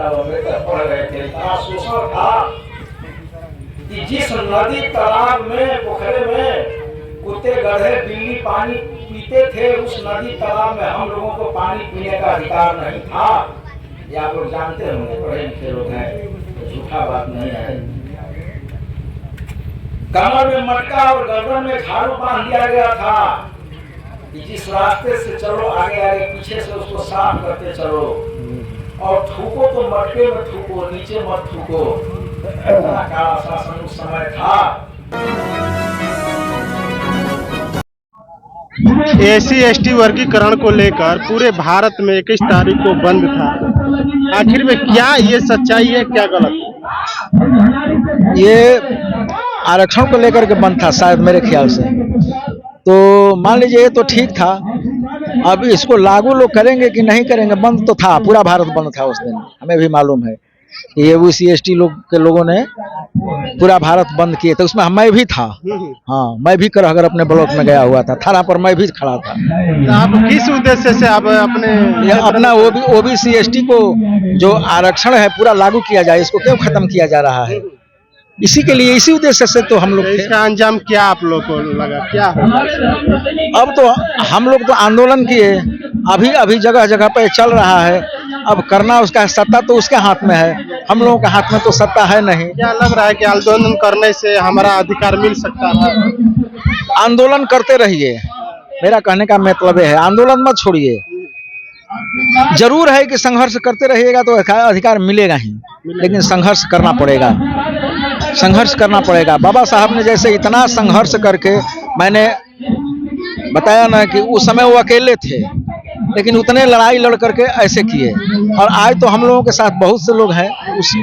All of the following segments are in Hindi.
जब अम्बेडकर पढ़ रहे थे, इतना शोषण था कि जिस नदी तालाब में पोखरे में कुत्ते गधे बिल्ली पानी पीते थे, उस नदी तालाब में हम लोगों को पानी पीने का अधिकार नहीं था। ये आप लोग जानते होंगे, पढ़े लिखे लोग हैं, तो झूठा बात नहीं है। कमर में मटका और गर्दन में झाड़ू बांध दिया गया था कि जिस रास्ते से चलो आगे आगे, पीछे से उसको साफ करते चलो, और थूको तो मटके में थूको, नीचे मत थूको। इतना काला शासन उस समय था। SC/ST वर्गीकरण को लेकर पूरे भारत में 21 तारीख को बंद था। आखिर में क्या ये सच्चाई है, क्या गलत है? ये आरक्षण को लेकर के बंद था शायद, मेरे ख्याल से। तो मान लीजिए ये तो ठीक था। अब इसको लागू लोग करेंगे कि नहीं करेंगे, बंद तो था, पूरा भारत बंद था उस दिन। हमें भी मालूम है कि SC/ST लोग के लोगों ने पूरा भारत बंद किए थे। उसमें मैं भी था। हाँ, मैं भी करहगर अपने ब्लॉक में गया हुआ था, थाना पर मैं भी खड़ा था। आप किस उद्देश्य से आप अपना OBC/ST को जो आरक्षण है पूरा लागू किया जाए, इसको क्यों खत्म किया जा रहा है? इसी के लिए, इसी उद्देश्य से तो हम लोग थे। इसका अंजाम क्या आप लोग को लगा, क्या होगा? अब तो हम लोग तो आंदोलन किए, अभी अभी जगह जगह पे चल रहा है। अब करना उसका सत्ता तो उसके हाथ में है, हम लोगों के हाथ में तो सत्ता है नहीं। क्या लग रहा है कि आंदोलन करने से हमारा अधिकार मिल सकता है? आंदोलन करते रहिए, मेरा कहने का मतलब है, आंदोलन मत छोड़िए। जरूर है कि संघर्ष करते रहिएगा तो अधिकार मिलेगा ही, लेकिन संघर्ष करना पड़ेगा, संघर्ष करना पड़ेगा। बाबा साहब ने जैसे इतना संघर्ष करके, मैंने बताया ना कि उस समय वो अकेले थे, लेकिन उतने लड़ाई लड़ करके ऐसे किए। और आज तो हम लोगों के साथ बहुत से लोग हैं,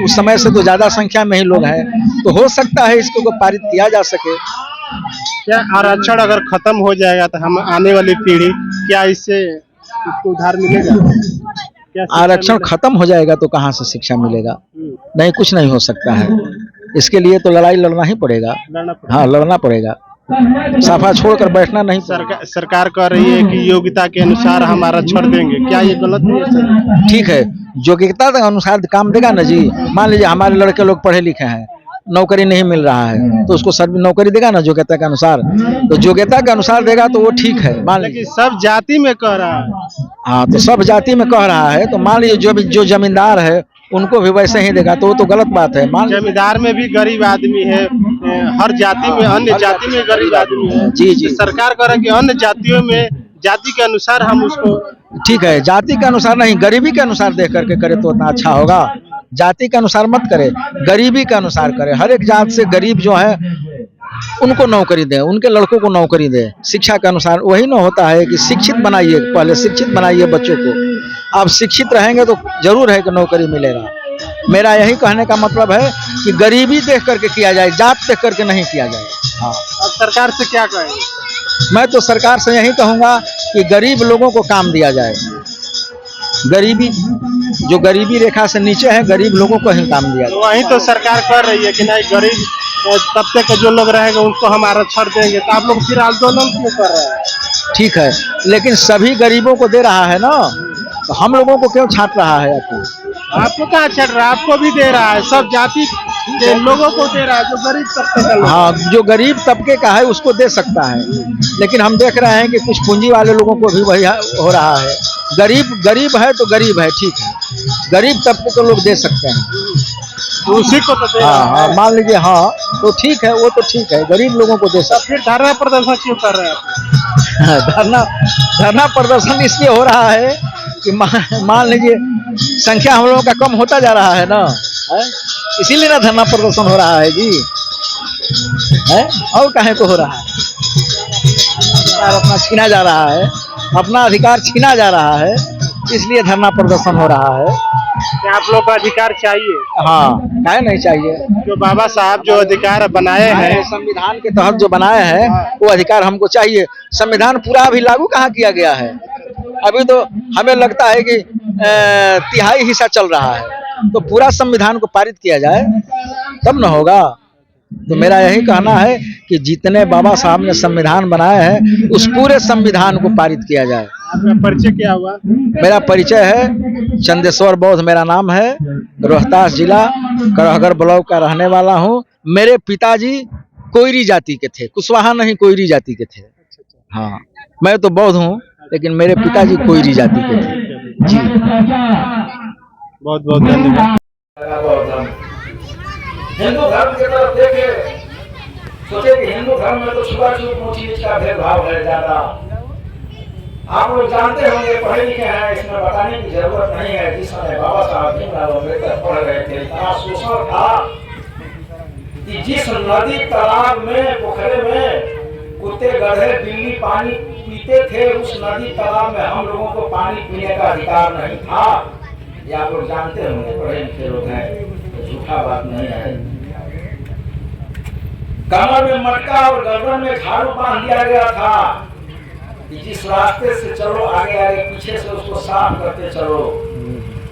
उस समय से तो ज्यादा संख्या में ही लोग हैं। तो हो सकता है इसको पारित किया जा सके। क्या आरक्षण अगर खत्म हो जाएगा तो हम आने वाली पीढ़ी क्या इससे इसको उधार मिलेगा? आरक्षण खत्म हो जाएगा तो कहाँ से शिक्षा मिलेगा? नहीं, कुछ नहीं हो सकता है। इसके लिए तो लड़ाई लड़ना ही पड़ेगा। हाँ, लड़ना पड़ेगा, साफा छोड़कर बैठना नहीं। सरकार कह रही है कि योग्यता के अनुसार हम आरक्षण देंगे, क्या ये गलत है? ठीक है, योग्यता के अनुसार काम देगा ना जी। मान लीजिए हमारे लड़के लोग पढ़े लिखे हैं, नौकरी नहीं मिल रहा है, तो उसको सर्व नौकरी देगा ना योग्यता के अनुसार। तो योग्यता के अनुसार देगा तो वो ठीक है। मान लीजिए सब जाति में कह रहा है। हाँ, तो सब जाति में कह रहा है, तो मान लीजिए जो जमींदार है उनको भी वैसे ही देगा, तो वो तो गलत बात है। मान जमींदार में भी गरीब आदमी है, हर जाति में, अन्य जाति में गरीब आदमी है। जी जी, सरकार कह रहा है कि अन्य जातियों में जाति के अनुसार हम उसको। ठीक है, जाति के अनुसार नहीं, गरीबी के अनुसार देख करके करे तो उतना अच्छा होगा। जाति के अनुसार मत करे, गरीबी के अनुसार करे। हर एक जात से गरीब जो है उनको नौकरी दे, उनके लड़कों को नौकरी दे, शिक्षा के अनुसार। वही ना होता है कि शिक्षित बनाइए, पहले शिक्षित बनाइए बच्चों को। आप शिक्षित रहेंगे तो जरूर है कि नौकरी मिलेगा। मेरा यही कहने का मतलब है कि गरीबी देख करके किया जाए, जात देख करके नहीं किया जाए। हाँ, अब सरकार से क्या कहेंगे? मैं तो सरकार से यही कहूँगा कि गरीब लोगों को काम दिया जाए। गरीबी, जो गरीबी रेखा से नीचे है, गरीब लोगों को ही काम दिया जाए। वही तो सरकार कर रही है कि नहीं, गरीब तबके के जो लोग रहेंगे उनको हम आरक्षण देंगे, तो आप लोग फिर आंदोलन क्यों कर रहे हैं? ठीक है, लेकिन सभी गरीबों को दे रहा है ना, तो हम लोगों को क्यों छाट रहा है? आपको क्या छाट रहा है? आपको भी दे रहा है, सब जाति के लोगों को दे रहा है, जो गरीब तबके का। हाँ, जो गरीब तबके का है उसको दे सकता है, लेकिन हम देख रहे हैं कि कुछ पूंजी वाले लोगों को भी वही हो रहा है। गरीब है तो गरीब है, ठीक है, गरीब तबके को लोग दे सकते हैं, उसी को तो दे। हाँ, मान लीजिए, हाँ तो ठीक है, वो तो ठीक है, गरीब लोगों को दे सकते। फिर धरना प्रदर्शन क्यों कर रहे हैं? धरना प्रदर्शन इसलिए हो रहा है कि मान लीजिए संख्या हम लोगों का कम होता जा रहा है ना, इसीलिए ना धरना प्रदर्शन हो रहा है जी, है? और काहे को हो रहा है? अपना छीना जा रहा है, अपना अधिकार छीना जा रहा है, इसलिए धरना प्रदर्शन हो रहा है। क्या आप लोग को अधिकार चाहिए? हाँ, काहे नहीं चाहिए? जो बाबा साहब जो अधिकार बनाए हैं संविधान के तहत जो बनाए हैं, वो अधिकार हमको चाहिए। संविधान पूरा अभी लागू कहाँ किया गया है? अभी तो हमें लगता है कि 1/3 हिस्सा चल रहा है। तो पूरा संविधान को पारित किया जाए तब न होगा। तो मेरा यही कहना है कि जितने बाबा साहब ने संविधान बनाया है उस पूरे संविधान को पारित किया जाए। आपका परिचय क्या हुआ? मेरा परिचय है चंदेश्वर बौद्ध, मेरा नाम है, रोहतास जिला करहगर ब्लॉक का रहने वाला हूँ। मेरे पिताजी कोयरी जाति के थे, कुशवाहा नहीं कोयरी जाति के थे। हाँ, मैं तो बौद्ध हूँ लेकिन मेरे पिताजी कोयरी जाति के थे जी। बहुत बहुत धन्यवाद। हिंदू धर्म की तरफ देखे, सोचे कि हिंदू धर्म में तो छुआछूत ऊंच नीच का भेदभाव है ज्यादा। आप लोग जानते होंगे, पढ़े लिखे हैं, इसमें बताने की जरूरत नहीं है। जिस समय बाबा साहब भीमराव अम्बेडकर पढ़ रहे थे, इतना शोषण था कि जिस नदी तालाब में पोखरे में कुत्ते गधे बिल्ली पानी पीते थे, उस नदी तालाब में हम लोगों को पानी पीने का अधिकार नहीं था। ये आप लोग जानते होंगे, पढ़े लिखे लोग हैं, तो झूठा बात नहीं है। कमर में मटका और गर्दन में झाड़ू बांध दिया गया था कि जिस रास्ते से चलो आगे आगे, पीछे से उसको साफ करते चलो,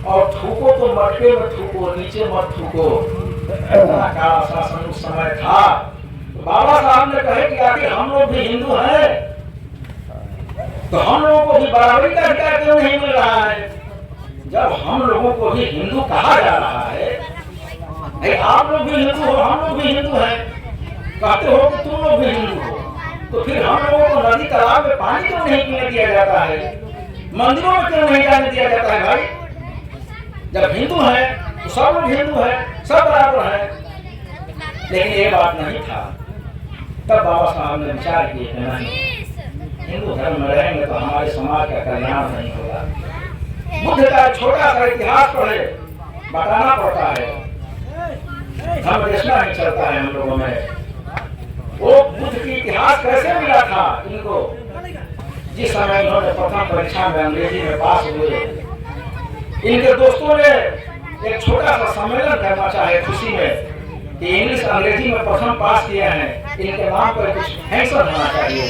और थूको तो मटके में थूको, नीचे मत थूको। इतना काला शासन उस समय था। तो बाबा साहब ने कहे कि आखिर हम लोग भी हिंदू हैं, तो हम लोगों को भी बराबरी का अधिकार क्यों नहीं मिल रहा है? जब हम लोगों को भी हिंदू कहा जा रहा है, आप लोग भी हिंदू हो, हम लोग भी हिंदू हैं, कहते हो कि तुम लोग भी हिंदू हो, तो फिर हम लोगों को नदी तालाब में पानी क्यों नहीं पीने दिया जाता है? मंदिरों में क्यों नहीं जाने दिया जाता है? भाई, जब हिंदू है तो सब लोग हिंदू है, सब बराबर है। लेकिन ये बात नहीं था। तब बाबा साहब ने विचार किए कि नहीं, हिंदू धर्म में रहेंगे तो हमारे समाज का कल्याण नहीं होगा। बुद्ध का छोटा सा इतिहास पढ़े, बताना पड़ता है, हम देखना नहीं चलता है हम लोगों में। वो बुद्ध की इतिहास कैसे मिला था इनको? जिस समय इन्होंने प्रथम परीक्षा में अंग्रेजी में पास हुए, इनके दोस्तों ने एक छोटा सा सम्मेलन करना चाहे खुशी में कि इंग्लिश अंग्रेजी में प्रथम पास किए हैं, इनके नाम पर कुछ फंक्शन होना चाहिए।